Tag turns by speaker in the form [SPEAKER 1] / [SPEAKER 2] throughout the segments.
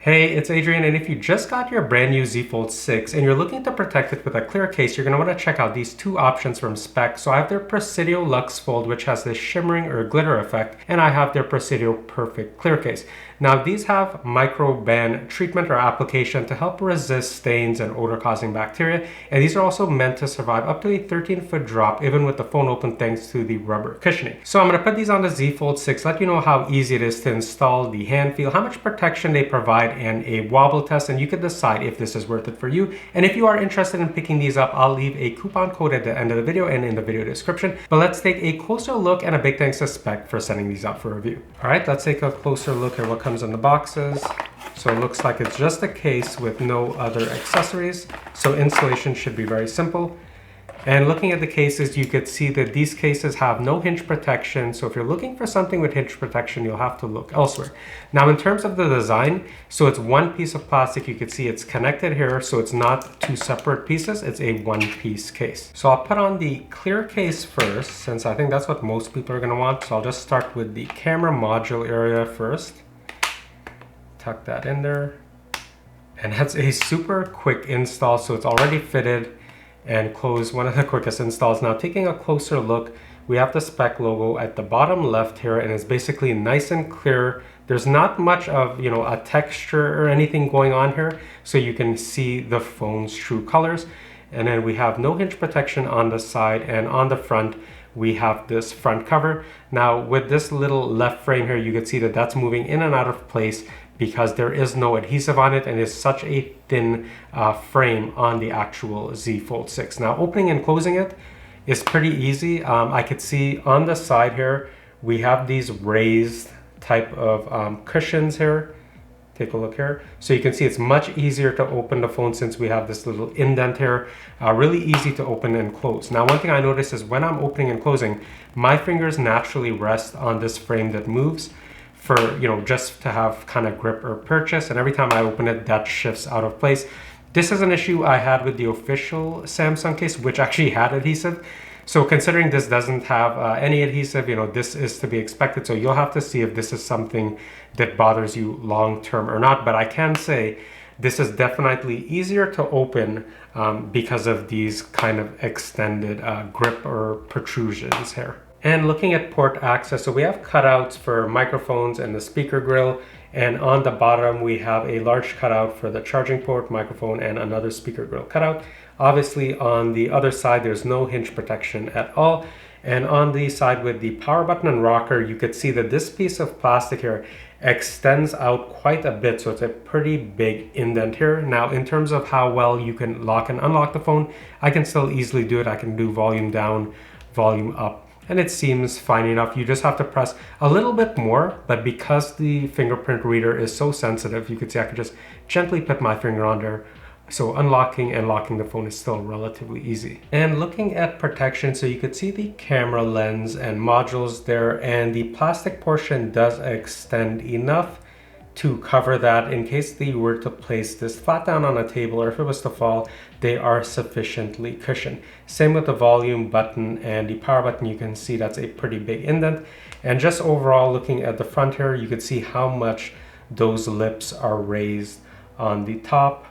[SPEAKER 1] Hey, it's Adrian, and if you just got your brand new Z Fold 6 and you're looking to protect it with a clear case, you're going to want to check out these two options from SPECK. So I have their Presidio Lux Fold, which has this shimmering or glitter effect, and I have their Presidio Perfect Clear Case. Now these have microban treatment or application to help resist stains and odor-causing bacteria, and these are also meant to survive up to a 13-foot drop even with the phone open thanks to the rubber cushioning. So I'm going to put these on the Z Fold 6, let you know how easy it is to install, the hand feel, how much protection they provide, and a wobble test, and you can decide if this is worth it for you. And if you are interested in picking these up, I'll leave a coupon code at the end of the video and in the video description. But let's take a closer look, and a big thanks to SPECK for sending these out for review. All right, let's take a closer look at what comes in the boxes. So it looks like it's just a case with no other accessories. So installation should be very simple. And looking at the cases, you could see that these cases have no hinge protection. So if you're looking for something with hinge protection, you'll have to look elsewhere. Now, in terms of the design, so it's one piece of plastic. You can see it's connected here. So it's not two separate pieces. It's a one-piece case. So I'll put on the clear case first, since I think that's what most people are going to want. So I'll just start with the camera module area first. Tuck that in there. And that's a super quick install. So it's already fitted and close, one of the quickest installs. Now taking a closer look, we have the SPECK logo at the bottom left here, and it's basically nice and clear. There's not much of a texture or anything going on here, so you can see the phone's true colors. And then we have no hinge protection on the side, and on the front we have this front cover. Now with this little left frame here, you can see that that's moving in and out of place because there is no adhesive on it, and it's such a thin frame on the actual Z Fold 6. Now opening and closing it is pretty easy. I could see on the side here, we have these raised type of cushions here. Take a look here. So you can see it's much easier to open the phone since we have this little indent here. Really easy to open and close. Now one thing I noticed is when I'm opening and closing, my fingers naturally rest on this frame that moves for, just to have kind of grip or purchase. And every time I open it, that shifts out of place. This is an issue I had with the official Samsung case, which actually had adhesive. So considering this doesn't have any adhesive, this is to be expected. So you'll have to see if this is something that bothers you long term or not. But I can say this is definitely easier to open because of these kind of extended grip or protrusions here. And looking at port access, so we have cutouts for microphones and the speaker grill. And on the bottom, we have a large cutout for the charging port, microphone, and another speaker grill cutout. Obviously, on the other side, there's no hinge protection at all. And on the side with the power button and rocker, you could see that this piece of plastic here extends out quite a bit. So it's a pretty big indent here. Now, in terms of how well you can lock and unlock the phone, I can still easily do it. I can do volume down, volume up, and it seems fine enough. You just have to press a little bit more, but because the fingerprint reader is so sensitive, you can see I can just gently put my finger on there. So unlocking and locking the phone is still relatively easy. And looking at protection, so you could see the camera lens and modules there, and the plastic portion does extend enough to cover that in case they were to place this flat down on a table, or if it was to fall, they are sufficiently cushioned. Same with the volume button and the power button. You can see that's a pretty big indent. And just overall looking at the front here, you can see how much those lips are raised on the top,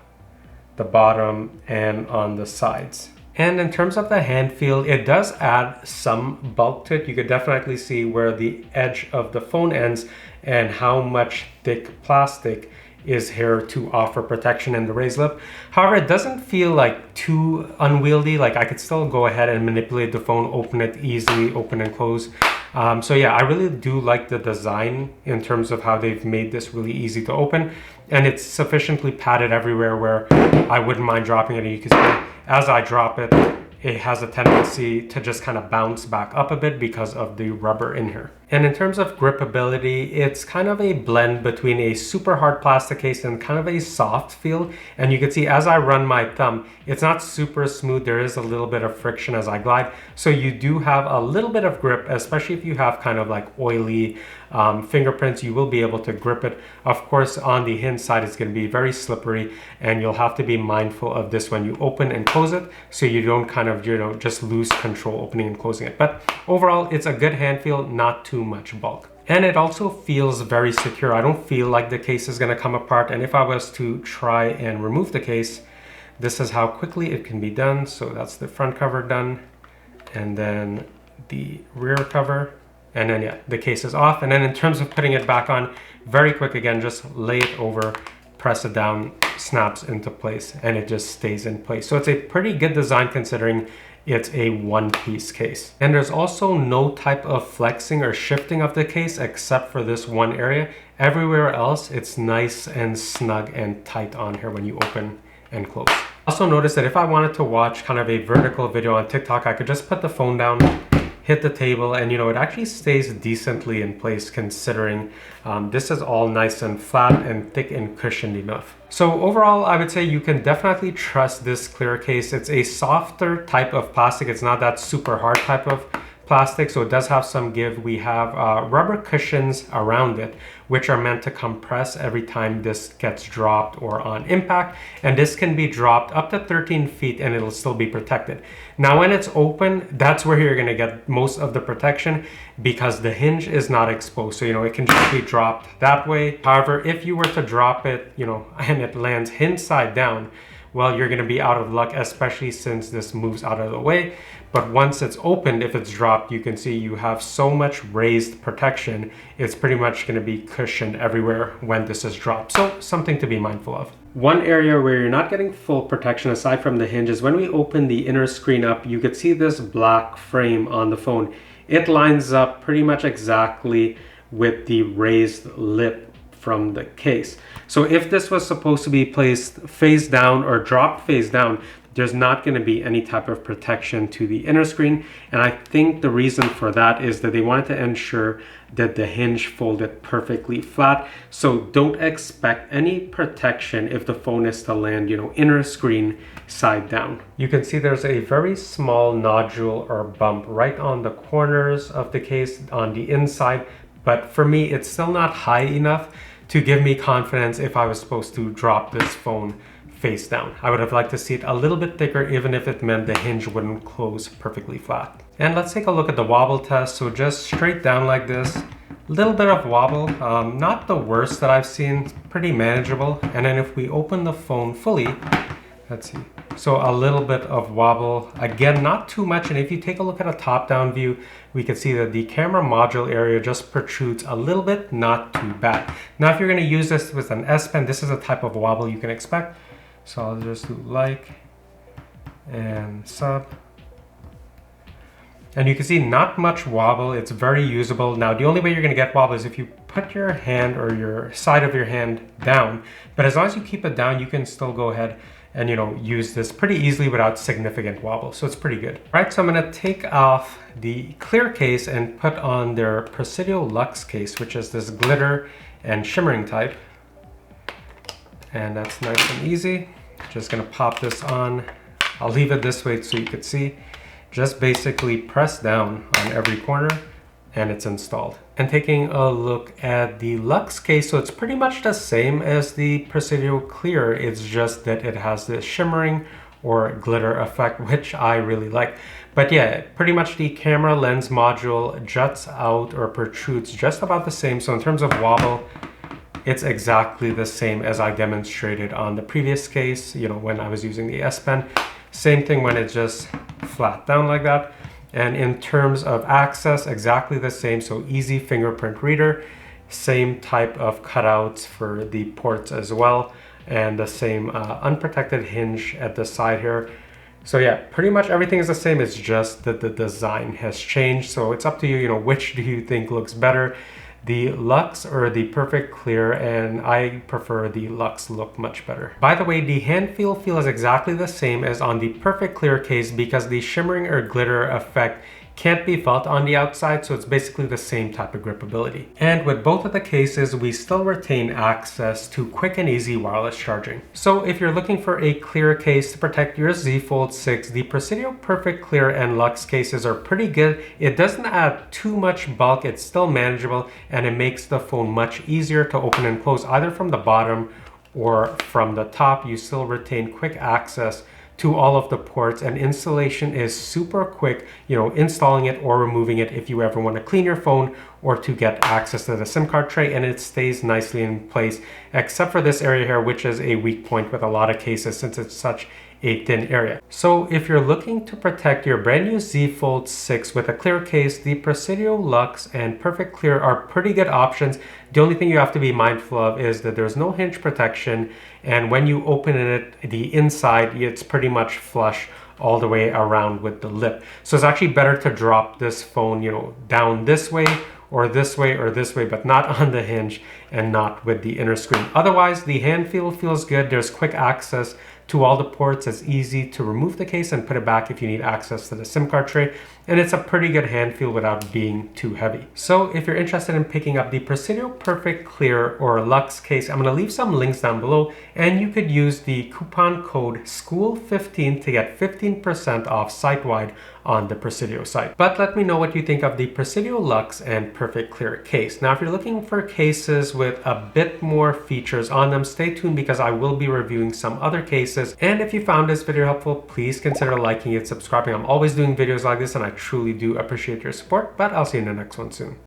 [SPEAKER 1] the bottom, and on the sides. And in terms of the hand feel, it does add some bulk to it. You could definitely see where the edge of the phone ends and how much thick plastic is here to offer protection in the raised lip. However, it doesn't feel like too unwieldy. Like I could still go ahead and manipulate the phone, open it easily, open and close. So yeah, I really do like the design in terms of how they've made this really easy to open. And it's sufficiently padded everywhere where I wouldn't mind dropping it. And you can see as I drop it, it has a tendency to just kind of bounce back up a bit because of the rubber in here. And in terms of gripability, it's kind of a blend between a super hard plastic case and kind of a soft feel. And you can see as I run my thumb, it's not super smooth. There is a little bit of friction as I glide. So you do have a little bit of grip, especially if you have kind of like oily fingerprints, you will be able to grip it. Of course, on the hinge side, it's going to be very slippery, and you'll have to be mindful of this when you open and close it, so you don't kind of, just lose control opening and closing it. But overall, it's a good hand feel, not too much bulk. And it also feels very secure. I don't feel like the case is gonna come apart. And if I was to try and remove the case, this is how quickly it can be done. So that's the front cover done. And then the rear cover. And then yeah, the case is off. And then in terms of putting it back on, very quick again, just lay it over, press it down, snaps into place, and it just stays in place. So it's a pretty good design considering it's a one-piece case. And there's also no type of flexing or shifting of the case except for this one area. Everywhere else, it's nice and snug and tight on here when you open and close. Also notice that if I wanted to watch kind of a vertical video on TikTok, I could just put the phone down, hit the table, and it actually stays decently in place considering this is all nice and flat and thick and cushioned enough. So overall, I would say you can definitely trust this clear case. It's a softer type of plastic. It's not that super hard type of plastic, so it does have some give. We have rubber cushions around it, which are meant to compress every time this gets dropped or on impact. And this can be dropped up to 13 feet and it'll still be protected. Now, when it's open, that's where you're gonna get most of the protection because the hinge is not exposed. So, it can just be dropped that way. However, if you were to drop it, and it lands hinge side down, well, you're gonna be out of luck, especially since this moves out of the way. But once it's opened, if it's dropped, you can see you have so much raised protection. It's pretty much gonna be cushioned everywhere when this is dropped. So something to be mindful of. One area where you're not getting full protection aside from the hinge is when we open the inner screen up, you could see this black frame on the phone. It lines up pretty much exactly with the raised lip from the case. So if this was supposed to be placed face down or dropped face down, there's not going to be any type of protection to the inner screen. And I think the reason for that is that they wanted to ensure that the hinge folded perfectly flat. So don't expect any protection if the phone is to land, inner screen side down. You can see there's a very small nodule or bump right on the corners of the case on the inside. But for me, it's still not high enough to give me confidence if I was supposed to drop this phone face down. I would have liked to see it a little bit thicker, even if it meant the hinge wouldn't close perfectly flat. And let's take a look at the wobble test. So just straight down like this, a little bit of wobble, not the worst that I've seen, pretty manageable. And then if we open the phone fully, let's see. So a little bit of wobble, again, not too much. And if you take a look at a top-down view, we can see that the camera module area just protrudes a little bit, not too bad. Now, if you're gonna use this with an S Pen, this is a type of wobble you can expect. So I'll just do like and sub. And you can see not much wobble, it's very usable. Now, the only way you're gonna get wobble is if you put your hand or your side of your hand down, but as long as you keep it down, you can still go ahead and use this pretty easily without significant wobble. So it's pretty good. All right, so I'm gonna take off the clear case and put on their Presidio Lux case, which is this glitter and shimmering type. And that's nice and easy. Just gonna pop this on. I'll leave it this way so you could see. Just basically press down on every corner and it's installed. And taking a look at the Lux case, so it's pretty much the same as the Presidio Clear. It's just that it has this shimmering or glitter effect, which I really like. But yeah, pretty much the camera lens module juts out or protrudes just about the same. So in terms of wobble, it's exactly the same as I demonstrated on the previous case, when I was using the S Pen. Same thing when it's just flat down like that. And in terms of access, exactly the same. So easy fingerprint reader, same type of cutouts for the ports as well. And the same unprotected hinge at the side here. So yeah, pretty much everything is the same. It's just that the design has changed. So it's up to you, which do you think looks better? The Lux or the Perfect Clear, and I prefer the Lux look much better. By the way, the hand feel feels exactly the same as on the Perfect Clear case because the shimmering or glitter effect can't be felt on the outside, so it's basically the same type of gripability. And with both of the cases, we still retain access to quick and easy wireless charging. So if you're looking for a clear case to protect your Z Fold 6, the Presidio Perfect Clear and Lux cases are pretty good. It doesn't add too much bulk, it's still manageable, and it makes the phone much easier to open and close either from the bottom or from the top. You still retain quick access to all of the ports, and installation is super quick, installing it or removing it if you ever want to clean your phone or to get access to the SIM card tray, and it stays nicely in place, except for this area here, which is a weak point with a lot of cases since it's such a thin area. So if you're looking to protect your brand new Z Fold 6 with a clear case, the Presidio Lux and Perfect Clear are pretty good options. The only thing you have to be mindful of is that there's no hinge protection, and when you open it, the inside, it's pretty much flush all the way around with the lip. So it's actually better to drop this phone, you know, down this way or this way or this way, but not on the hinge and not with the inner screen. Otherwise, the hand feel feels good. There's quick access to all the ports. It's easy to remove the case and put it back if you need access to the SIM card tray. And it's a pretty good hand feel without being too heavy. So if you're interested in picking up the Presidio Perfect Clear or Lux case, I'm gonna leave some links down below, and you could use the coupon code SCHOOL15 to get 15% off site-wide on the Presidio site. But let me know what you think of the Presidio Lux and Perfect Clear case. Now, if you're looking for cases with a bit more features on them, stay tuned because I will be reviewing some other cases. And if you found this video helpful, please consider liking it, subscribing. I'm always doing videos like this and I truly do appreciate your support, but I'll see you in the next one soon.